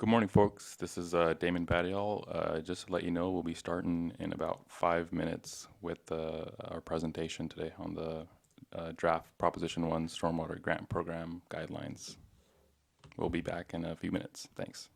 Good morning, folks. This is Damon Badial. Just to let you know, we'll be starting in about 5 minutes with our presentation today on the draft Proposition 1 Stormwater Grant Program Guidelines. We'll be back in a few minutes. Thanks.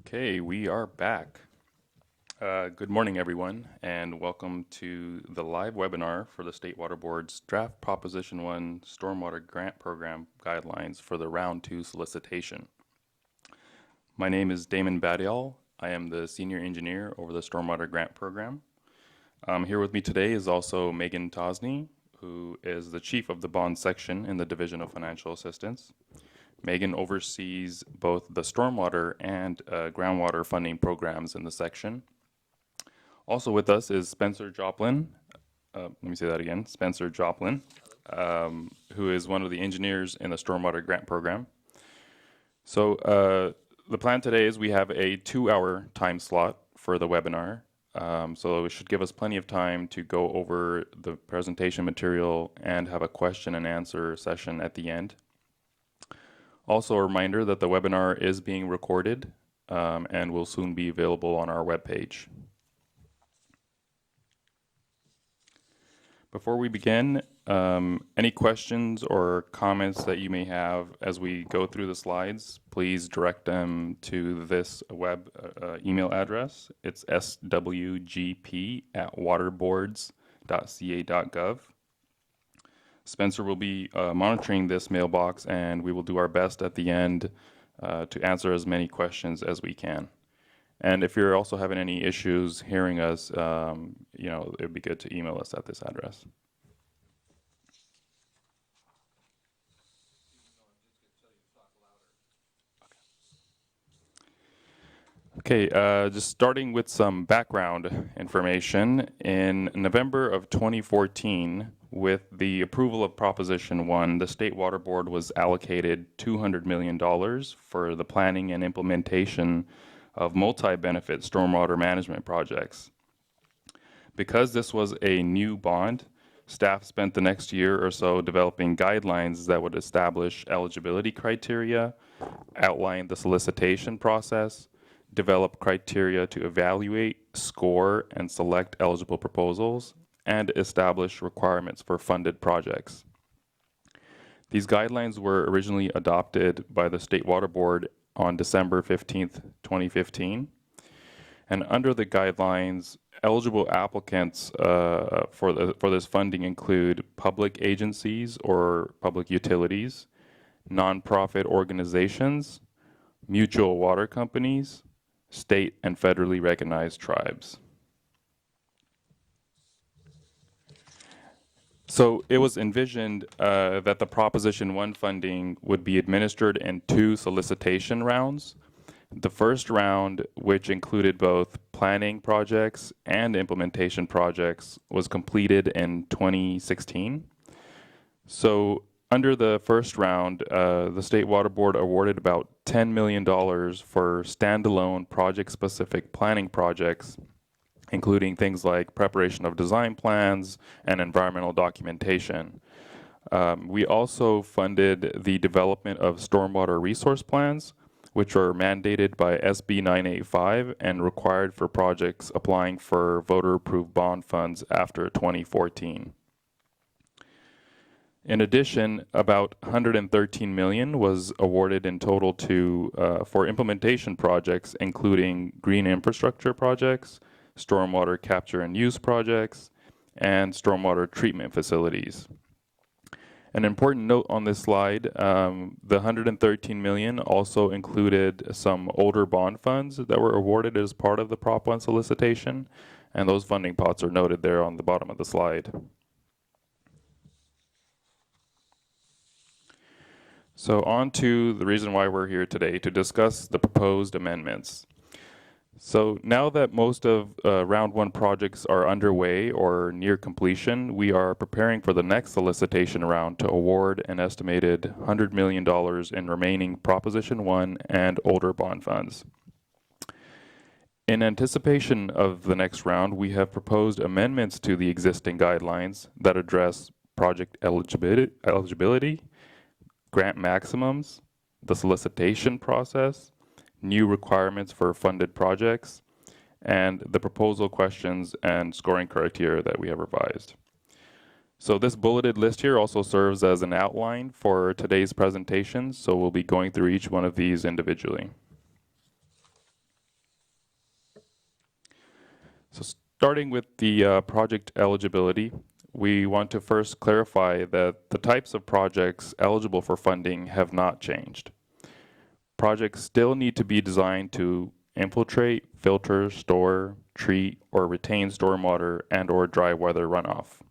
Okay, we are back. Good morning, everyone, and welcome to the live webinar for the State Water Board's Draft Proposition 1 Stormwater Grant Program Guidelines for the Round 2 solicitation. My name is Damon Badial. I am the Senior Engineer over the Stormwater Grant Program. Here with me today is also Megan Tosney, who is the Chief of the Bond Section in the Division of Financial Assistance. Megan oversees both the stormwater and groundwater funding programs in the section. Also with us is Spencer Joplin. Let me say that again, Spencer Joplin. who is one of the engineers in the Stormwater Grant Program. So the plan today is we have a 2-hour time slot for the webinar. So it should give us plenty of time to go over the presentation material and have a question and answer session at the end. Also a reminder that the webinar is being recorded and will soon be available on our webpage. Before we begin, any questions or comments that you may have as we go through the slides, please direct them to this web email address. It's swrcb@waterboards.ca.gov. Spencer will be monitoring this mailbox, and we will do our best at the end to answer as many questions as we can. And if you're also having any issues hearing us, it would be good to email us at this address. Okay, just starting with some background information. In November of 2014, with the approval of Proposition 1, the State Water Board was allocated $200 million for the planning and implementation of multi-benefit stormwater management projects. Because this was a new bond, staff spent the next year or so developing guidelines that would establish eligibility criteria, outline the solicitation process, develop criteria to evaluate, score, and select eligible proposals, and establish requirements for funded projects. These guidelines were originally adopted by the State Water Board on December 15th, 2015. And under the guidelines, eligible applicants for this funding include public agencies or public utilities, nonprofit organizations, mutual water companies, state and federally recognized tribes. So it was envisioned that the Proposition 1 funding would be administered in 2 solicitation rounds. The first round, which included both planning projects and implementation projects, was completed in 2016. So under the first round, the State Water Board awarded about $10 million for standalone project-specific planning projects, including things like preparation of design plans and environmental documentation. We also funded the development of stormwater resource plans, which are mandated by SB 985 and required for projects applying for voter-approved bond funds after 2014. In addition, about $113 million was awarded in total for implementation projects, including green infrastructure projects, stormwater capture and use projects, and stormwater treatment facilities. An important note on this slide, the $113 million also included some older bond funds that were awarded as part of the Prop 1 solicitation, and those funding pots are noted there on the bottom of the slide. So on to the reason why we're here today, to discuss the proposed amendments. So now that most of round 1 projects are underway or near completion, we are preparing for the next solicitation round to award an estimated $100 million in remaining Proposition 1 and older bond funds. In anticipation of the next round, we have proposed amendments to the existing guidelines that address project eligibility, grant maximums, the solicitation process, new requirements for funded projects, and the proposal questions and scoring criteria that we have revised. So this bulleted list here also serves as an outline for today's presentation, so we'll be going through each one of these individually. So starting with the project eligibility, we want to first clarify that the types of projects eligible for funding have not changed. Projects still need to be designed to infiltrate, filter, store, treat, or retain stormwater and/or dry weather runoff.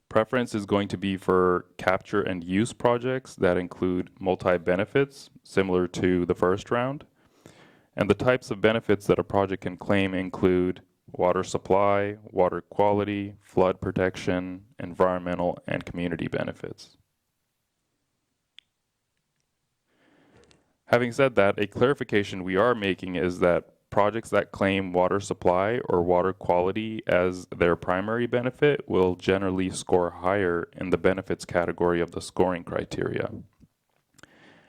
Preference is going to be for capture and use projects that include multi-benefits, similar to the first round. And the types of benefits that a project can claim include water supply, water quality, flood protection, environmental, and community benefits. Having said that, a clarification we are making is that projects that claim water supply or water quality as their primary benefit will generally score higher in the benefits category of the scoring criteria.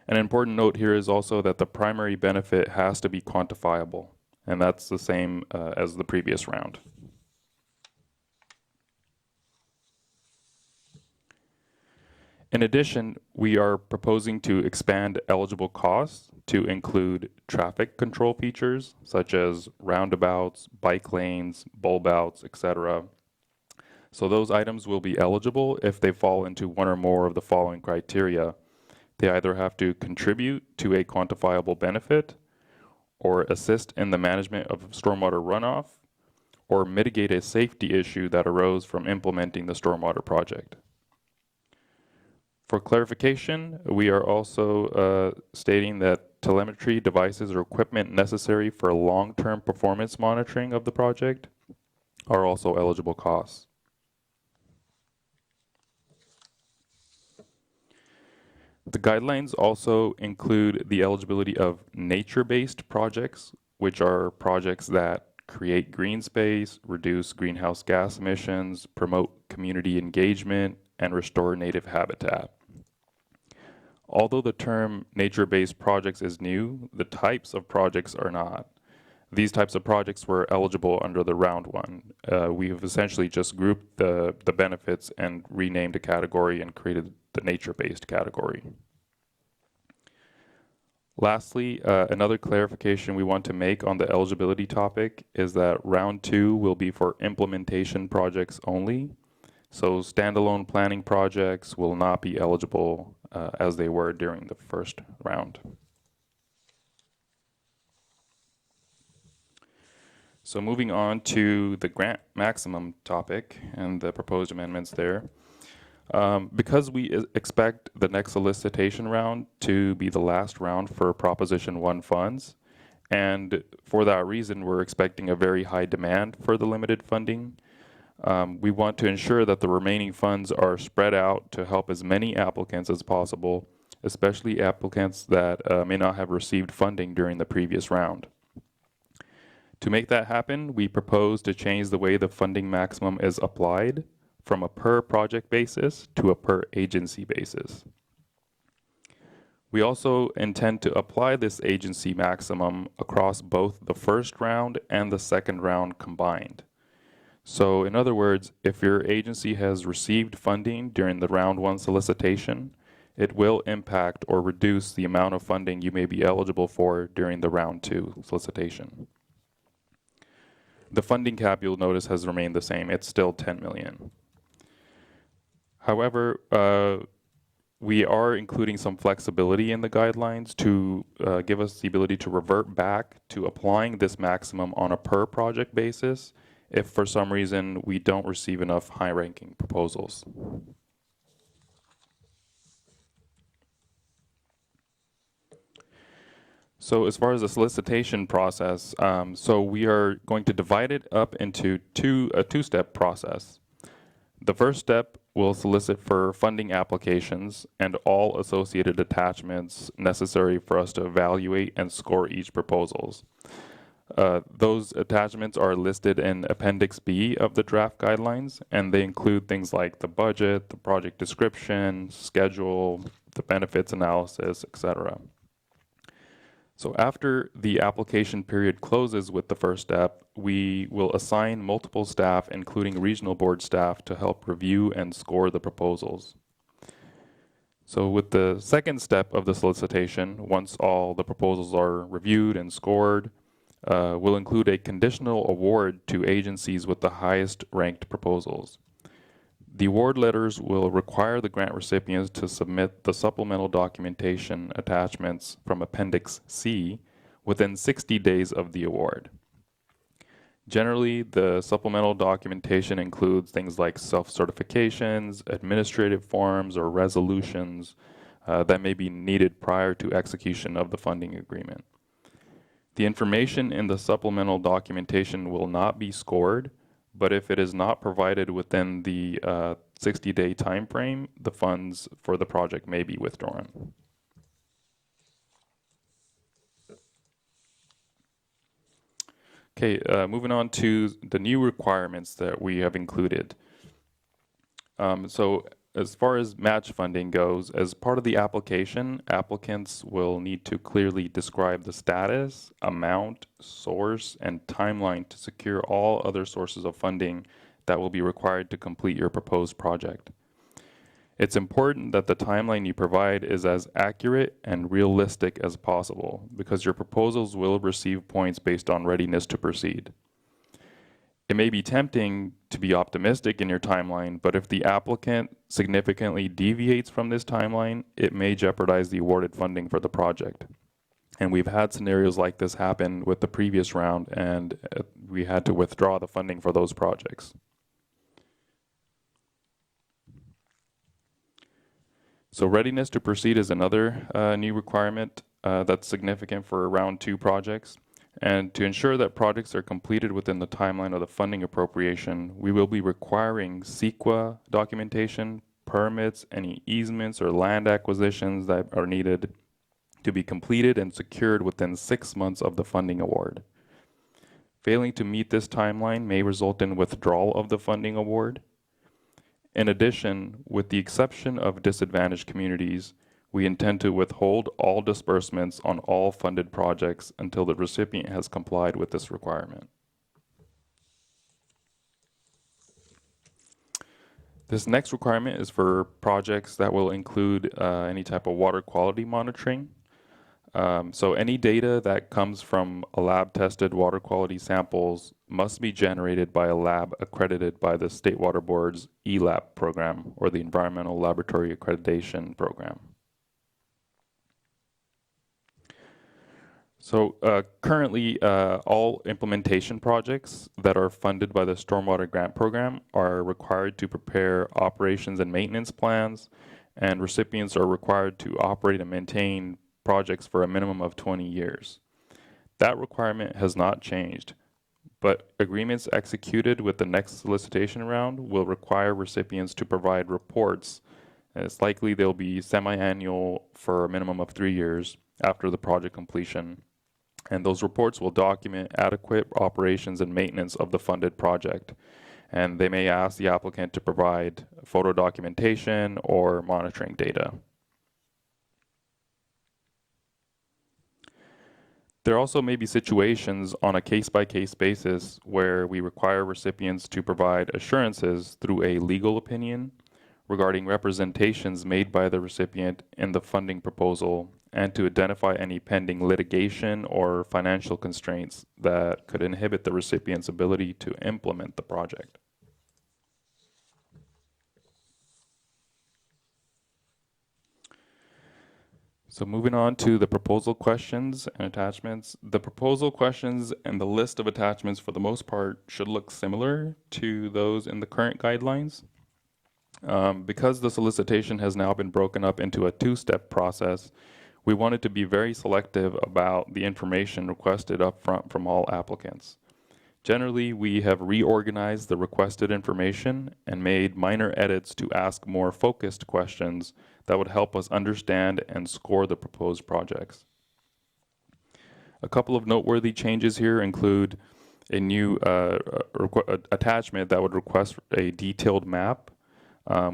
An important note here is also that the primary benefit has to be quantifiable, and that's the same as the previous round. In addition, we are proposing to expand eligible costs to include traffic control features such as roundabouts, bike lanes, bulb outs, etc. So those items will be eligible if they fall into one or more of the following criteria. They either have to contribute to a quantifiable benefit, or assist in the management of stormwater runoff, or mitigate a safety issue that arose from implementing the stormwater project. For clarification, we are also stating that telemetry devices or equipment necessary for long-term performance monitoring of the project are also eligible costs. The guidelines also include the eligibility of nature-based projects, which are projects that create green space, reduce greenhouse gas emissions, promote community engagement, and restore native habitat. Although the term nature-based projects is new, the types of projects are not. These types of projects were eligible under the round one. We have essentially just grouped the benefits and renamed a category and created the nature-based category. Lastly, another clarification we want to make on the eligibility topic is that round two will be for implementation projects only. So standalone planning projects will not be eligible as they were during the first round. So moving on to the grant maximum topic and the proposed amendments there. Because we expect the next solicitation round to be the last round for Proposition 1 funds, and for that reason we're expecting a very high demand for the limited funding, we want to ensure that the remaining funds are spread out to help as many applicants as possible, especially applicants that may not have received funding during the previous round. To make that happen, we propose to change the way the funding maximum is applied from a per project basis to a per agency basis. We also intend to apply this agency maximum across both the first round and the second round combined. So in other words, if your agency has received funding during the round one solicitation, it will impact or reduce the amount of funding you may be eligible for during the round two solicitation. The funding cap, you'll notice, has remained the same. It's still 10 million. However, we are including some flexibility in the guidelines to give us the ability to revert back to applying this maximum on a per project basis if for some reason we don't receive enough high-ranking proposals. So as far as the solicitation process, so we are going to divide it up into a two-step process. The first step will solicit for funding applications and all associated attachments necessary for us to evaluate and score each proposals. Those attachments are listed in Appendix B of the draft guidelines, and they include things like the budget, the project description, schedule, the benefits analysis, etc. So after the application period closes with the first step, we will assign multiple staff, including regional board staff, to help review and score the proposals. So with the second step of the solicitation, once all the proposals are reviewed and scored, we'll include a conditional award to agencies with the highest ranked proposals. The award letters will require the grant recipients to submit the supplemental documentation attachments from Appendix C within 60 days of the award. Generally, the supplemental documentation includes things like self-certifications, administrative forms, or resolutions that may be needed prior to execution of the funding agreement. The information in the supplemental documentation will not be scored, but if it is not provided within the 60-day time frame, the funds for the project may be withdrawn. Okay, moving on to the new requirements that we have included. So as far as match funding goes, as part of the application, applicants will need to clearly describe the status, amount, source, and timeline to secure all other sources of funding that will be required to complete your proposed project. It's important that the timeline you provide is as accurate and realistic as possible because your proposals will receive points based on readiness to proceed. It may be tempting to be optimistic in your timeline, but if the applicant significantly deviates from this timeline, it may jeopardize the awarded funding for the project. And we've had scenarios like this happen with the previous round, and we had to withdraw the funding for those projects. So readiness to proceed is another new requirement that's significant for round 2 projects. And to ensure that projects are completed within the timeline of the funding appropriation, we will be requiring CEQA documentation, permits, any easements or land acquisitions that are needed to be completed and secured within 6 months of the funding award. Failing to meet this timeline may result in withdrawal of the funding award. In addition, with the exception of disadvantaged communities, we intend to withhold all disbursements on all funded projects until the recipient has complied with this requirement. This next requirement is for projects that will include any type of water quality monitoring. So any data that comes from a lab-tested water quality samples must be generated by a lab accredited by the State Water Board's ELAP program, or the Environmental Laboratory Accreditation Program. So currently, all implementation projects that are funded by the Stormwater Grant Program are required to prepare operations and maintenance plans, and recipients are required to operate and maintain projects for a minimum of 20 years. That requirement has not changed, but agreements executed with the next solicitation round will require recipients to provide reports. It's likely they'll be semi-annual for a minimum of 3 years after the project completion. And those reports will document adequate operations and maintenance of the funded project. And they may ask the applicant to provide photo documentation or monitoring data. There also may be situations on a case-by-case basis where we require recipients to provide assurances through a legal opinion regarding representations made by the recipient in the funding proposal and to identify any pending litigation or financial constraints that could inhibit the recipient's ability to implement the project. So moving on to the proposal questions and attachments. The proposal questions and the list of attachments for the most part should look similar to those in the current guidelines. Because the solicitation has now been broken up into a 2-step process, we wanted to be very selective about the information requested up front from all applicants. Generally, we have reorganized the requested information and made minor edits to ask more focused questions that would help us understand and score the proposed projects. A couple of noteworthy changes here include a new attachment that would request a detailed map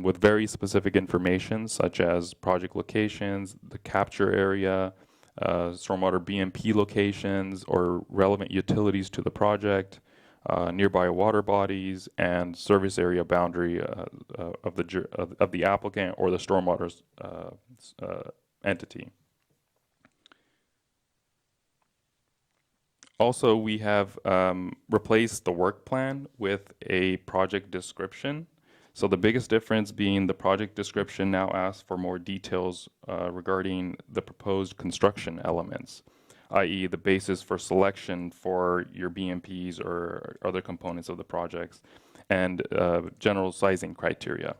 with very specific information such as project locations, the capture area, stormwater BMP locations or relevant utilities to the project, nearby water bodies, and service area boundary of the applicant or the stormwater entity. Also, we have replaced the work plan with a project description. So the biggest difference being the project description now asks for more details regarding the proposed construction elements, i.e. the basis for selection for your BMPs or other components of the projects, and general sizing criteria.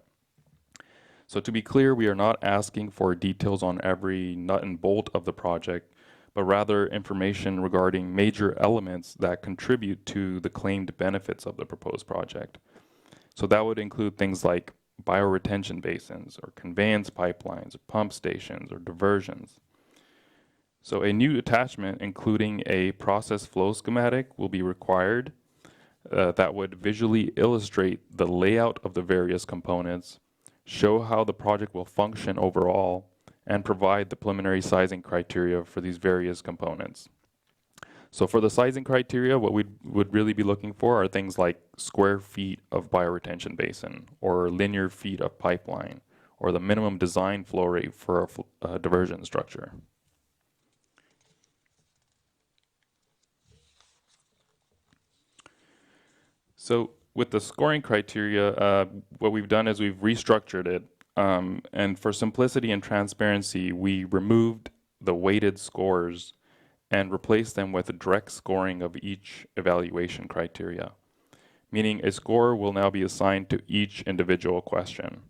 So to be clear, we are not asking for details on every nut and bolt of the project, but rather information regarding major elements that contribute to the claimed benefits of the proposed project. So that would include things like bioretention basins or conveyance pipelines or pump stations or diversions. So a new attachment including a process flow schematic will be required that would visually illustrate the layout of the various components, show how the project will function overall, and provide the preliminary sizing criteria for these various components. So for the sizing criteria, what we would really be looking for are things like square feet of bioretention basin, or linear feet of pipeline, or the minimum design flow rate for a diversion structure. So with the scoring criteria, what we've done is we've restructured it. And for simplicity and transparency, we removed the weighted scores and replaced them with a direct scoring of each evaluation criteria, meaning a score will now be assigned to each individual question.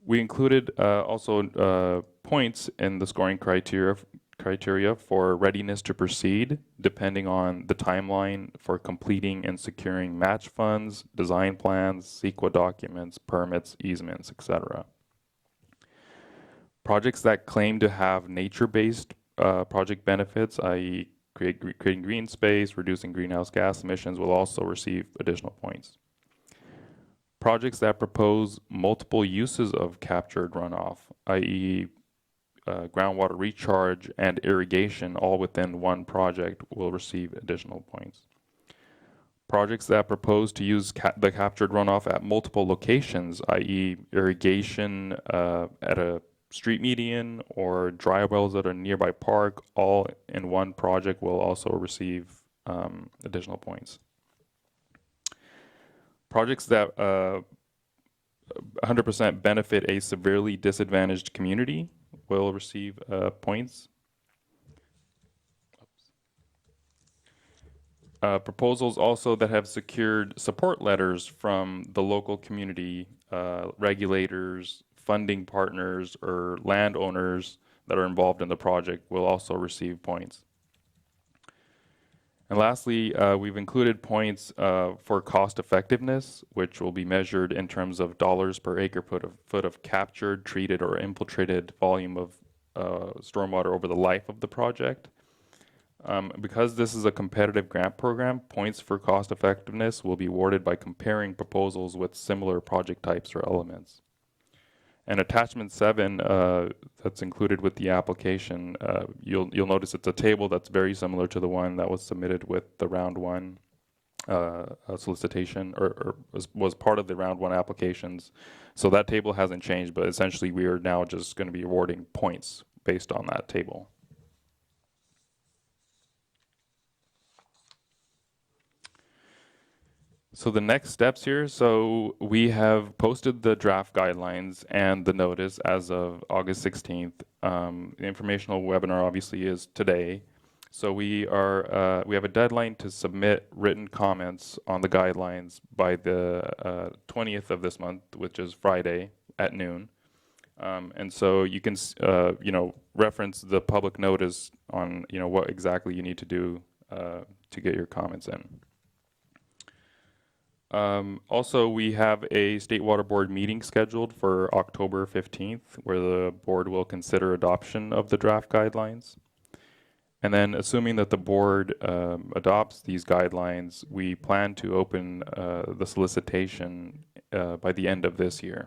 We included also points in the scoring criteria for readiness to proceed, depending on the timeline for completing and securing match funds, design plans, CEQA documents, permits, easements, etc. Projects that claim to have nature-based project benefits, i.e. creating green space, reducing greenhouse gas emissions, will also receive additional points. Projects that propose multiple uses of captured runoff, i.e. Groundwater recharge and irrigation all within one project, will receive additional points. Projects that propose to use the captured runoff at multiple locations, i.e. irrigation at a street median or dry wells at a nearby park, all in one project, will also receive additional points. Projects that 100% benefit a severely disadvantaged community will receive points. Proposals also that have secured support letters from the local community, regulators, funding partners, or landowners that are involved in the project will also receive points. And lastly, we've included points for cost effectiveness, which will be measured in terms of dollars per acre foot of captured, treated, or infiltrated volume of stormwater over the life of the project. Because this is a competitive grant program, points for cost effectiveness will be awarded by comparing proposals with similar project types or elements. And attachment 7 that's included with the application, you'll notice it's a table that's very similar to the one that was submitted with the round 1 solicitation, or was part of the round 1 applications. So that table hasn't changed, but essentially we are now just going to be awarding points based on that table. So the next steps here, so we have posted the draft guidelines and the notice as of August 16th. The informational webinar obviously is today. So we have a deadline to submit written comments on the guidelines by the 20th of this month, which is Friday at noon. And so you can, reference the public notice on, what exactly you need to do to get your comments in. Also, we have a State Water Board meeting scheduled for October 15th, where the board will consider adoption of the draft guidelines. And then, assuming that the board adopts these guidelines, we plan to open the solicitation by the end of this year.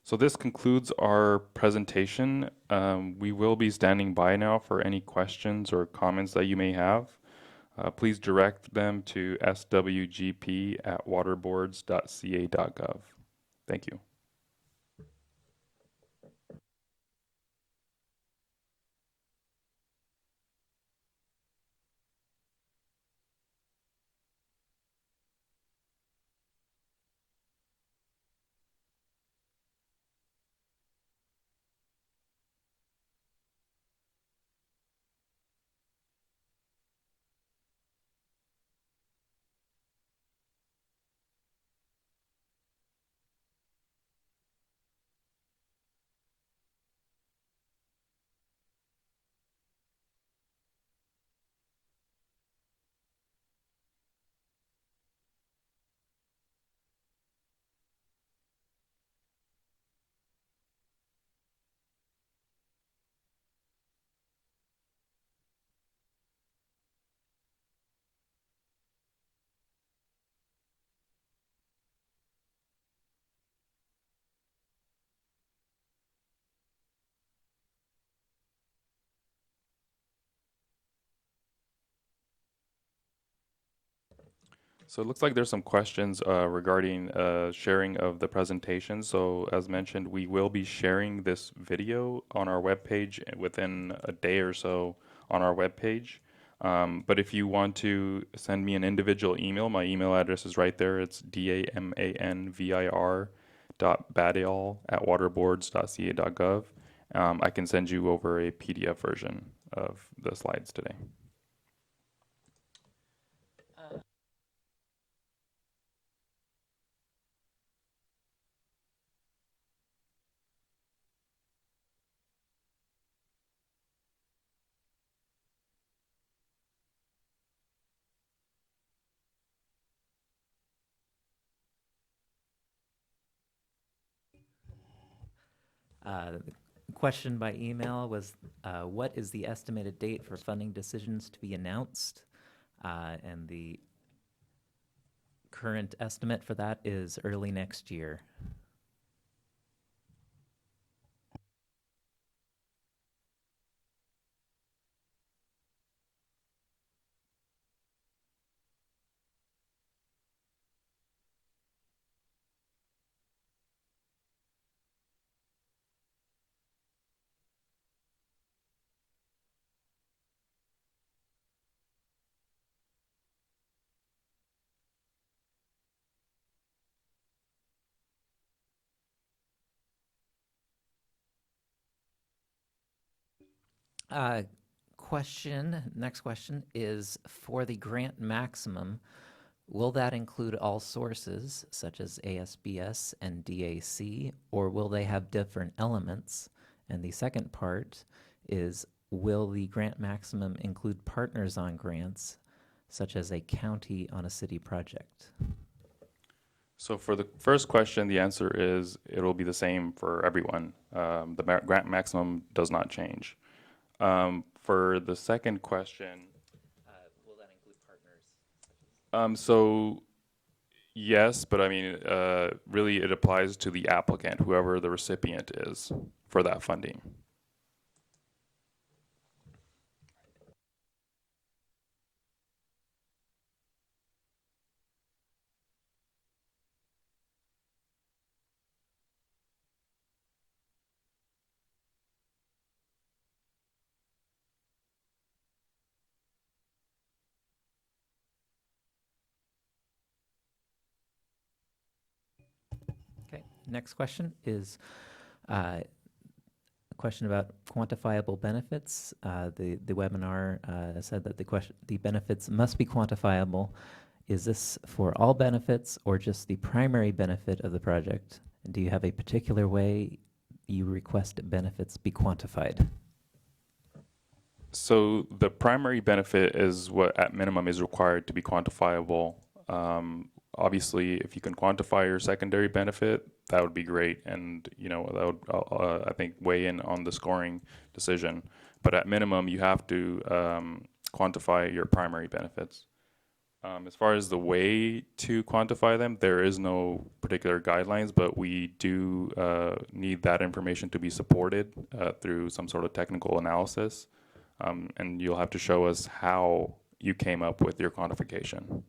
So this concludes our presentation. We will be standing by now for any questions or comments that you may have. Please direct them to swgp@waterboards.ca.gov. Thank you. So it looks like there's some questions regarding sharing of the presentation. So as mentioned, we will be sharing this video on our webpage within a day or so on our webpage. But if you want to send me an individual email, my email address is right there. It's damanvir.badial@waterboards.ca.gov. I can send you over a PDF version of the slides today. The question by email was, what is the estimated date for funding decisions to be announced? And the current estimate for that is early next year. Uh, next question is, for the grant maximum, will that include all sources such as ASBS and DAC, or will they have different elements? And the second part is, will the grant maximum include partners on grants, such as a county on a city project? So for the first question, the answer is it'll be the same for everyone. The grant maximum does not change. For the second question, Will that include partners? so yes, but I mean, really it applies to the applicant, whoever the recipient is for that funding. Okay, next question is a question about quantifiable benefits. The webinar said that the benefits must be quantifiable. Is this for all benefits or just the primary benefit of the project? And do you have a particular way you request benefits be quantified? So the primary benefit is what at minimum is required to be quantifiable. Obviously, if you can quantify your secondary benefit, that would be great, and that would I think weigh in on the scoring decision. But at minimum, you have to quantify your primary benefits. As far as the way to quantify them, there is no particular guidelines, but we do need that information to be supported through some sort of technical analysis. And you'll have to show us how you came up with your quantification.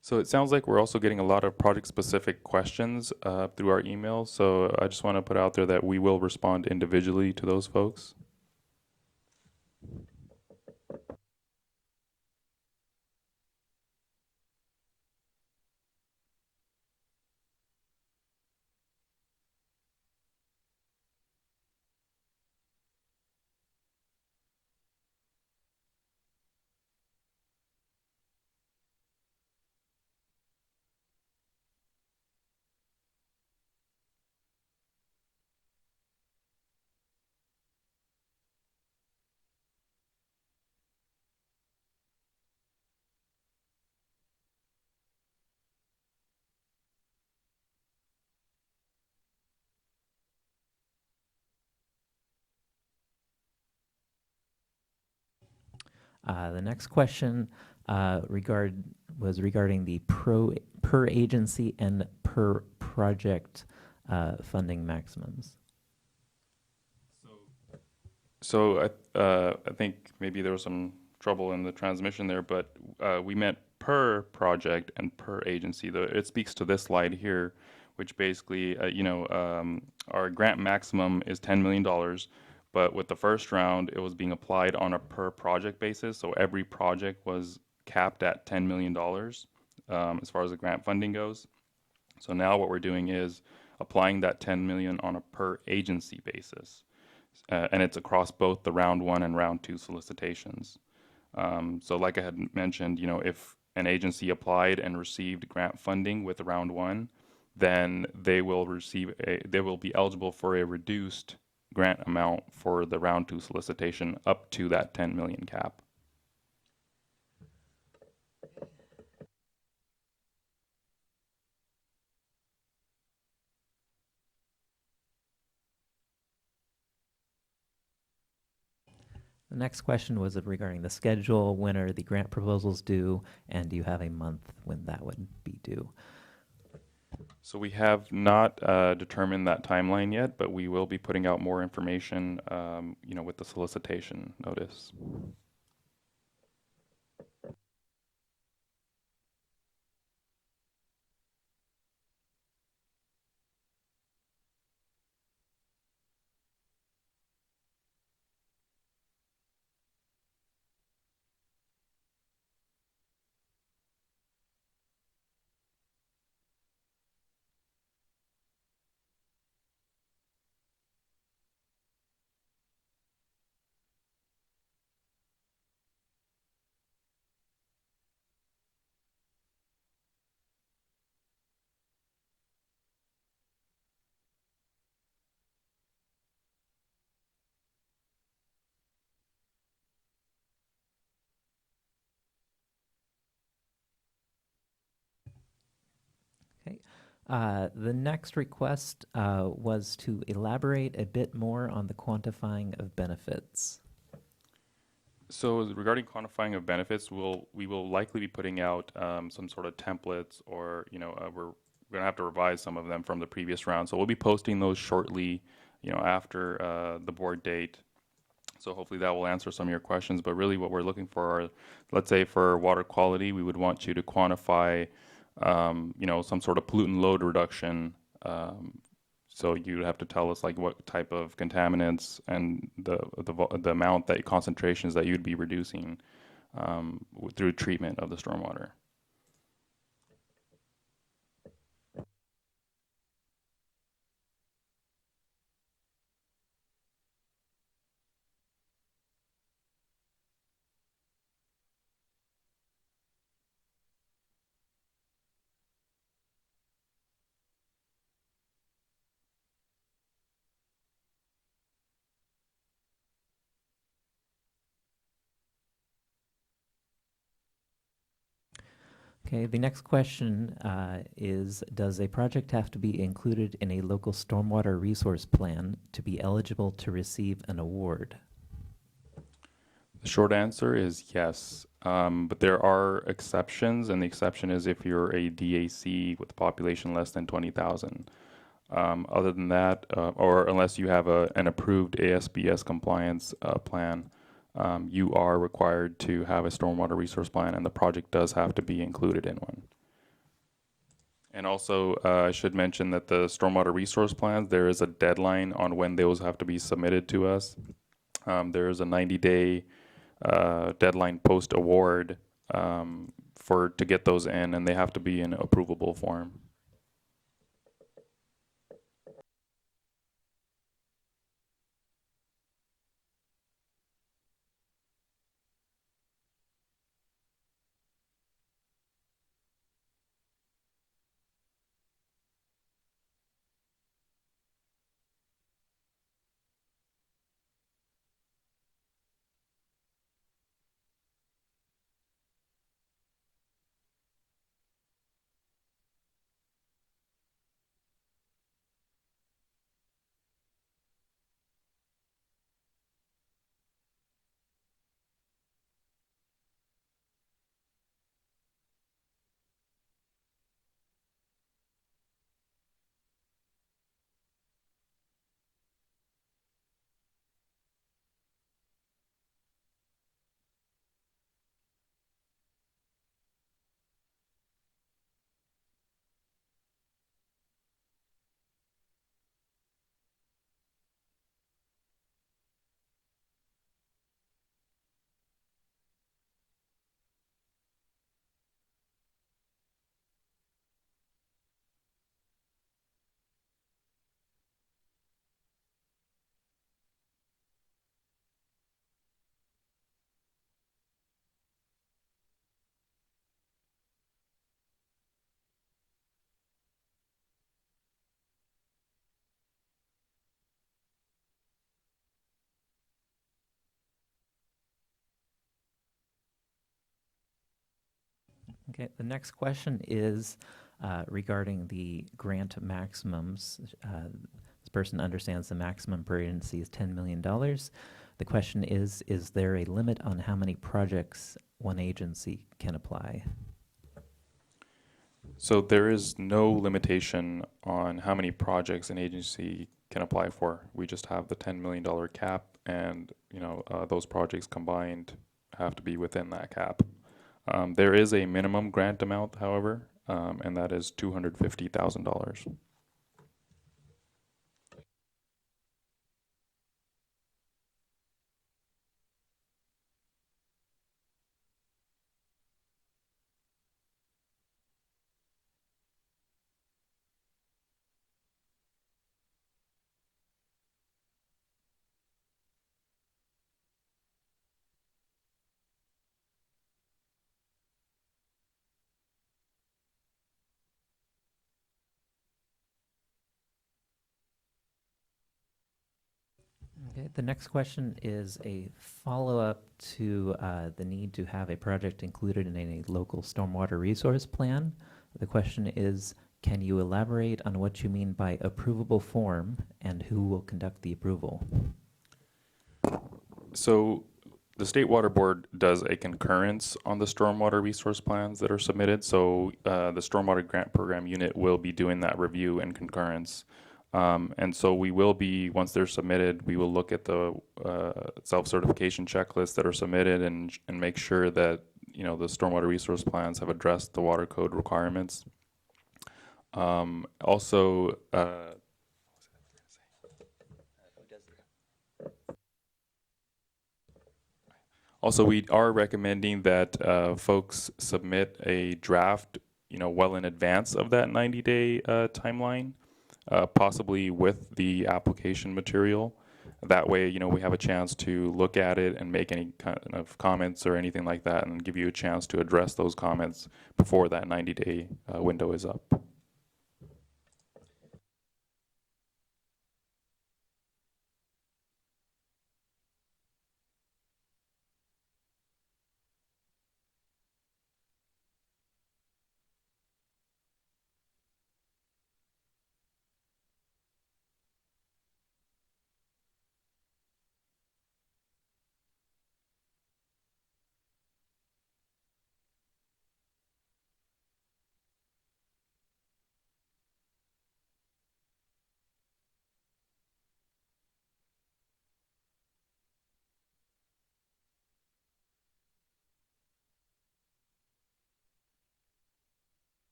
So it sounds like we're also getting a lot of project-specific questions through our email. So I just want to put out there that we will respond individually to those folks. The next question was regarding the per agency and per project funding maximums. So I think maybe there was some trouble in the transmission there, but we meant per project and per agency. It speaks to this slide here, which basically, our grant maximum is $10 million, but with the first round, it was being applied on a per project basis. So every project was capped at $10 million as far as the grant funding goes. So now what we're doing is applying that 10 million on a per agency basis. And it's across both the round one and round two solicitations. So like I had mentioned, if an agency applied and received grant funding with round one, then they will be eligible for a reduced grant amount for the round two solicitation up to that 10 million cap. The next question was regarding the schedule. When are the grant proposals due, and do you have a month when that would be due? So we have not determined that timeline yet, but we will be putting out more information, with the solicitation notice. Okay. The next request was to elaborate a bit more on the quantifying of benefits. So regarding quantifying of benefits, we will likely be putting out some sort of templates, or we're going to have to revise some of them from the previous round. So we'll be posting those shortly, after the board date. So hopefully that will answer some of your questions. But really, what we're looking for are, let's say for water quality, we would want you to quantify, some sort of pollutant load reduction. So you have to tell us like what type of contaminants and the amount that concentrations that you'd be reducing through treatment of the stormwater. Okay, the next question is, does a project have to be included in a local stormwater resource plan to be eligible to receive an award? The short answer is yes, but there are exceptions, and the exception is if you're a DAC with a population less than 20,000. Other than that, or unless you have an approved ASBS compliance plan, you are required to have a stormwater resource plan, and the project does have to be included in one. And also, I should mention that the stormwater resource plans, there is a deadline on when those have to be submitted to us. There is a 90-day deadline post-award to get those in, and they have to be in approvable form. Okay, the next question is regarding the grant maximums. This person understands the maximum per agency is $10 million. The question is there a limit on how many projects one agency can apply? So there is no limitation on how many projects an agency can apply for. We just have the $10 million cap, and those projects combined have to be within that cap. There is a minimum grant amount, however, and that is $250,000. Okay, the next question is a follow-up to the need to have a project included in a local stormwater resource plan. The question is, can you elaborate on what you mean by approvable form and who will conduct the approval? So the State Water Board does a concurrence on the stormwater resource plans that are submitted. So the Stormwater Grant Program Unit will be doing that review and concurrence. And so we will be, once they're submitted, we will look at the self-certification checklists that are submitted and make sure that the stormwater resource plans have addressed the water code requirements. Also, we are recommending that folks submit a draft, well in advance of that 90-day timeline, possibly with the application material. That way, we have a chance to look at it and make any kind of comments or anything like that, and give you a chance to address those comments before that 90-day window is up.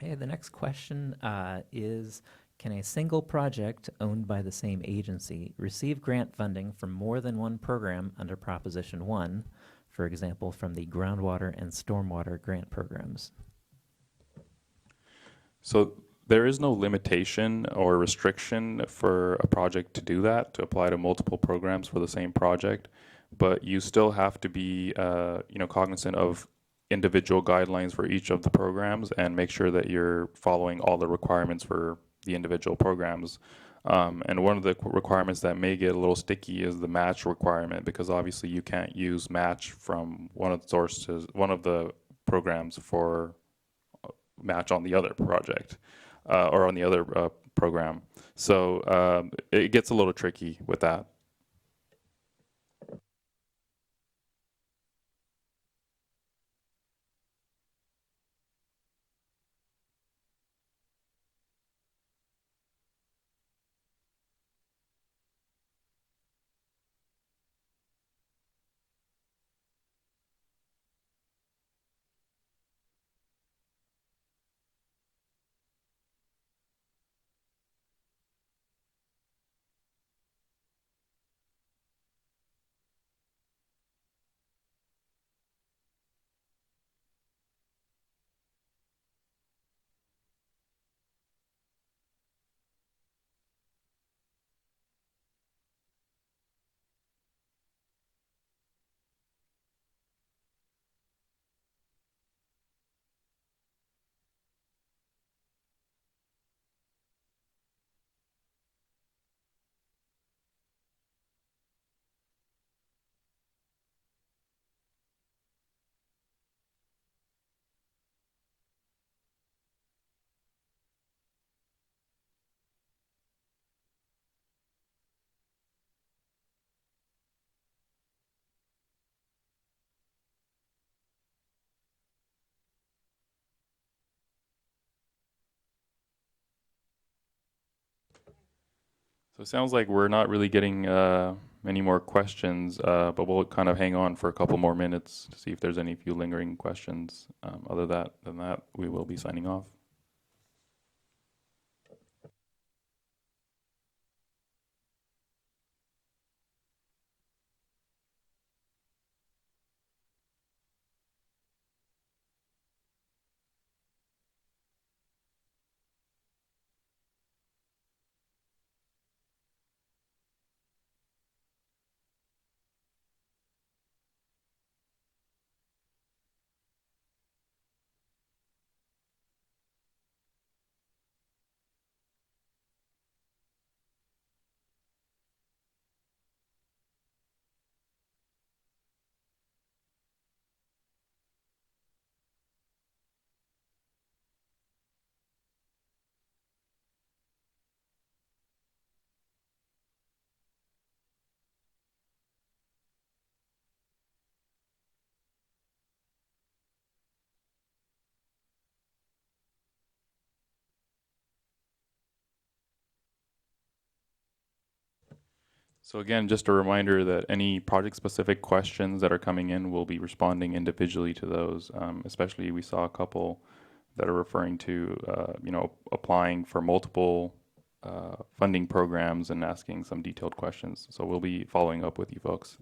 Okay, the next question is, can a single project owned by the same agency receive grant funding from more than one program under Proposition 1, for example, from the groundwater and stormwater grant programs? So there is no limitation or restriction for a project to do that, to apply to multiple programs for the same project, but you still have to be, cognizant of individual guidelines for each of the programs and make sure that you're following all the requirements for the individual programs. And one of the requirements that may get a little sticky is the match requirement, because obviously you can't use match from one of the programs for match on the other project or on the other program. So it gets a little tricky with that. So it sounds like we're not really getting many more questions, but we'll kind of hang on for a couple more minutes to see if there's any few lingering questions. Than that, we will be signing off. So again, just a reminder that any project-specific questions that are coming in, we'll be responding individually to those. Especially, we saw a couple that are referring to, applying for multiple funding programs and asking some detailed questions. So we'll be following up with you folks.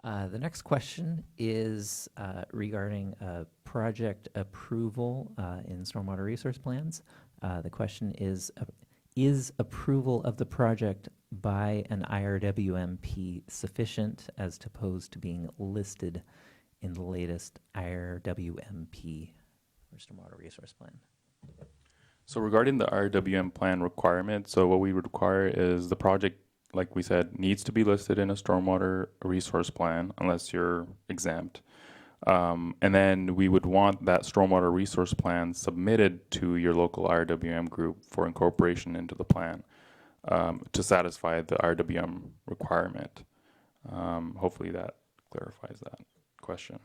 The next question is regarding project approval in stormwater resource plans. The question is approval of the project by an IRWMP sufficient as opposed to being listed in the latest IRWMP or stormwater resource plan? So regarding the RWM plan requirement, so what we would require is the project, like we said, needs to be listed in a stormwater resource plan unless you're exempt. And then we would want that stormwater resource plan submitted to your local RWM group for incorporation into the plan to satisfy the RWM requirement. Hopefully that clarifies that question.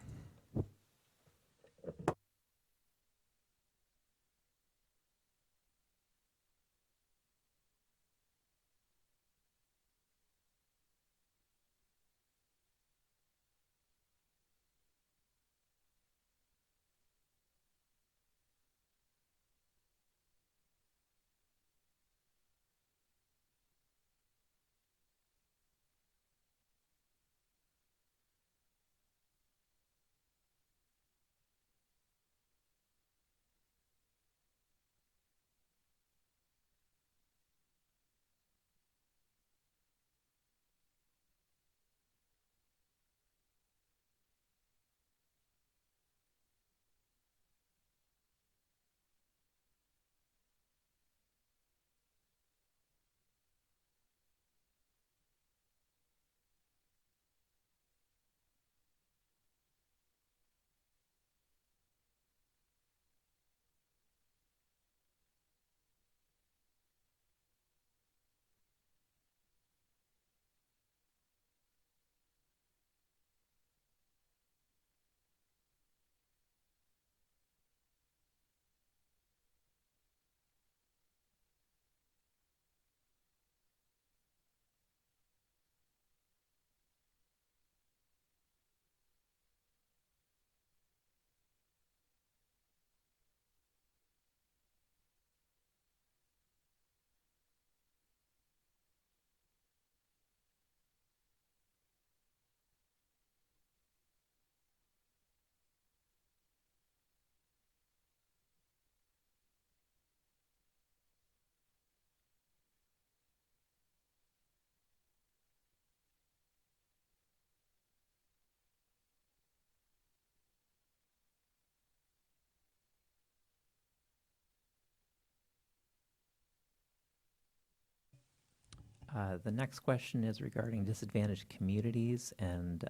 The next question is regarding disadvantaged communities and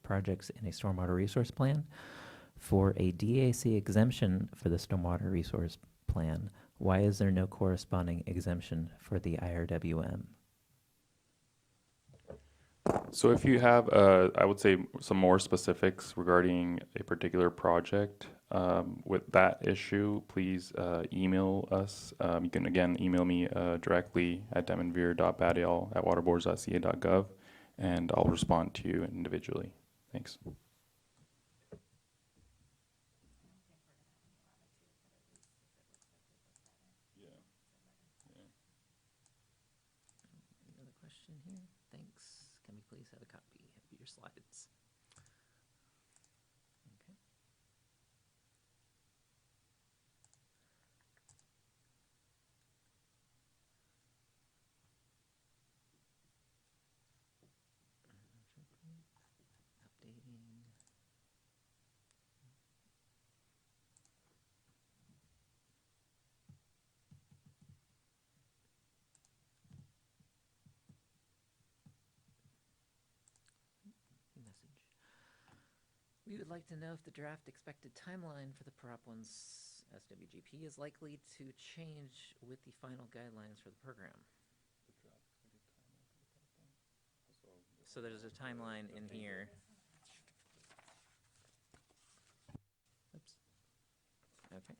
projects in a stormwater resource plan. For a DAC exemption for the stormwater resource plan, why is there no corresponding exemption for the IRWM? So if you have, I would say some more specifics regarding a particular project with that issue, please email us. You can again email me directly at demonveer.badial@waterboards.ca.gov, and I'll respond to you individually. Thanks. Another question here. Thanks. Can we please have a copy of your slides? Okay. Updating. Message. We would like to know if the draft expected timeline for the Prop 1's SWGP is likely to change with the final guidelines for the program. So there's a timeline in here. Oops. Okay.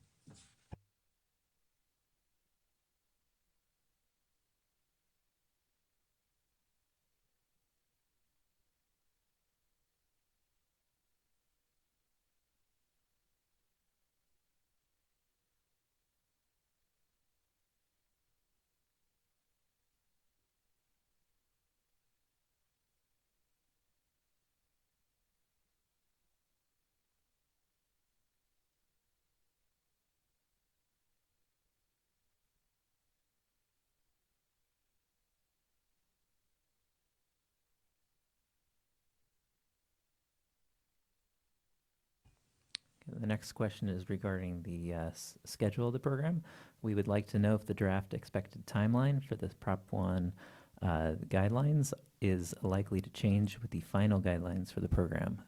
The next question is regarding the schedule of the program. We would like to know if the draft expected timeline for the Prop 1 guidelines is likely to change with the final guidelines for the program.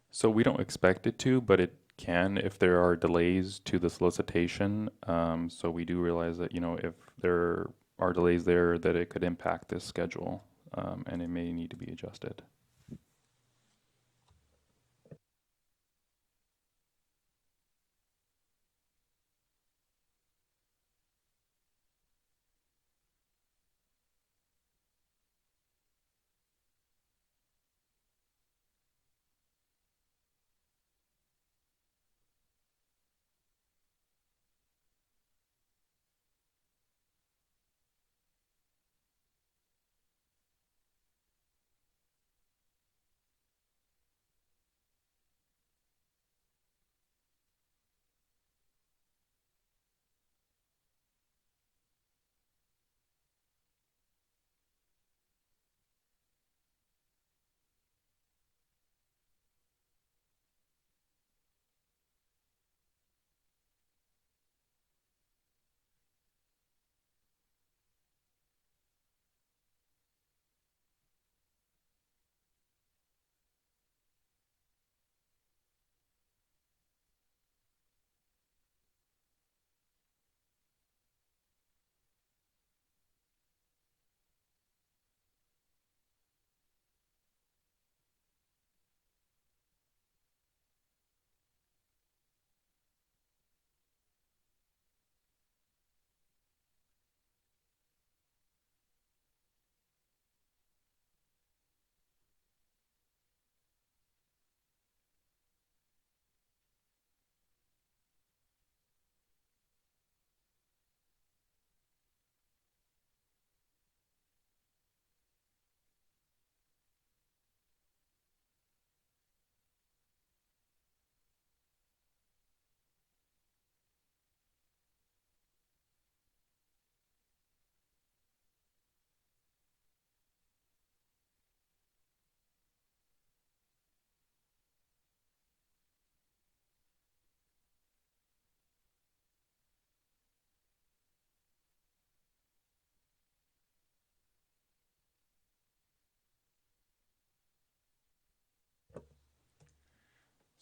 So we don't expect it to, but it can if there are delays to the solicitation. So we do realize that, if there are delays there, that it could impact this schedule, and it may need to be adjusted.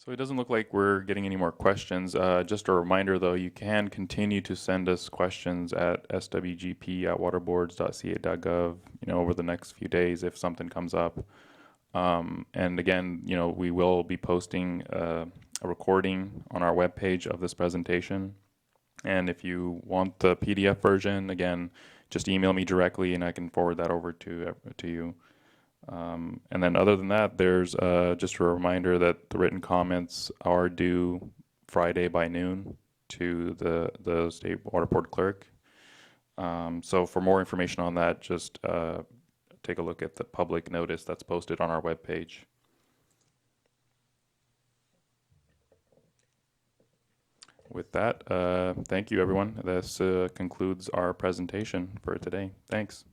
So it doesn't look like we're getting any more questions. Just a reminder, though, you can continue to send us questions at swgp@waterboards.ca.gov, over the next few days if something comes up. And again, we will be posting a recording on our webpage of this presentation. And if you want the PDF version, again, just email me directly and I can forward that over to you. And then other than that, there's just a reminder that the written comments are due Friday by noon to the State Water Board clerk. So for more information on that, just take a look at the public notice that's posted on our webpage. With that, thank you, everyone. This concludes our presentation for today. Thanks.